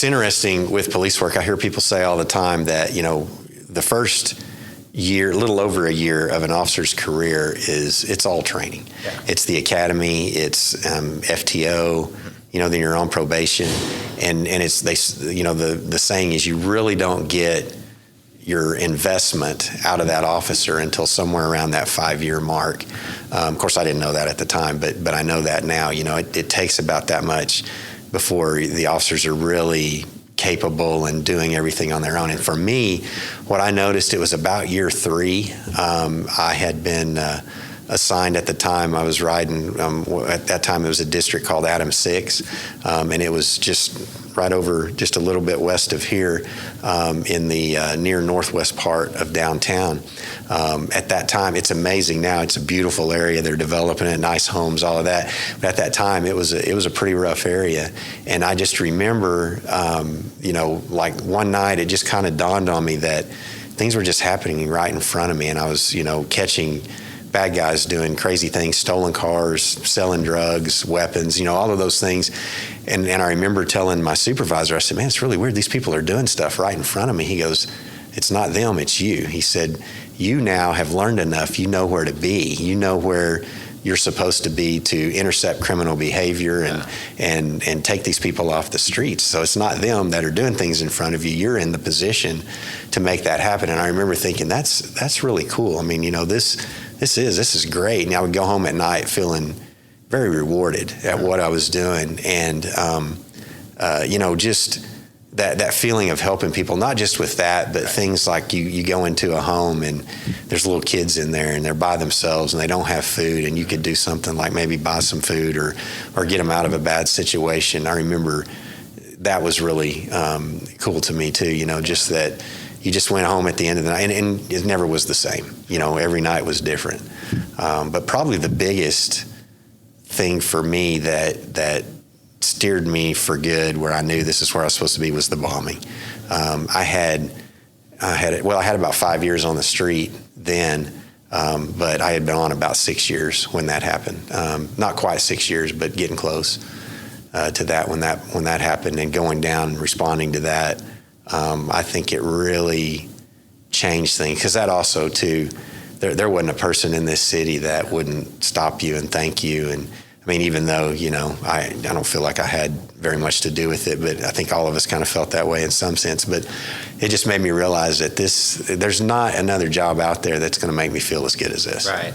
it's interesting with police work. I hear people say all the time that, the first year, a little over a year of an officer's career it's all training. Yeah. It's the academy, it's FTO, then you're on probation, and it's the saying is you really don't get your investment out of that officer until somewhere around that 5-year mark. Of course, I didn't know that at the time, but I know that now. It takes about that much before the officers are really capable and doing everything on their own. And for me, what I noticed, it was about year 3. I had been assigned at the time. I was riding, at that time it was a district called Adam 6, and it was just right over, just a little bit west of here, in the near northwest part of downtown. At that time, it's amazing now. It's a beautiful area. They're developing it, nice homes, all of that. But at that time, it was a pretty rough area. And I just remember, like one night, it just kind of dawned on me that things were just happening right in front of me, and I was, catching bad guys doing crazy things, stolen cars, selling drugs, weapons, all of those things. And I remember telling my supervisor, I said, man, it's really weird. These people are doing stuff right in front of me. He goes, it's not them, it's you. He said, you now have learned enough. You know where to be. You know where you're supposed to be to intercept criminal behavior and take these people off the streets. So it's not them that are doing things in front of you. You're in the position to make that happen. And I remember thinking, that's really cool. I mean, this is great. And I would go home at night feeling very rewarded at what I was doing. And, just that feeling of helping people, not just with that, but things like you go into a home and there's little kids in there and they're by themselves and they don't have food, and you could do something like maybe buy some food or get them out of a bad situation. I remember that was really cool to me too, just that you just went home at the end of the night, and it never was the same. Every night was different. But probably the biggest thing for me that steered me for good, where I knew this is where I was supposed to be, was the bombing. I had about 5 years on the street then, but I had been on about 6 years when that happened. Not quite 6 years, but getting close to that when that happened, and going down and responding to that. I think it really changed things, because that also too, there wasn't a person in this city that wouldn't stop you and thank you. And I mean, even though, I don't feel like I had very much to do with it, but I think all of us kind of felt that way in some sense. But it just made me realize that there's not another job out there that's going to make me feel as good as this. Right.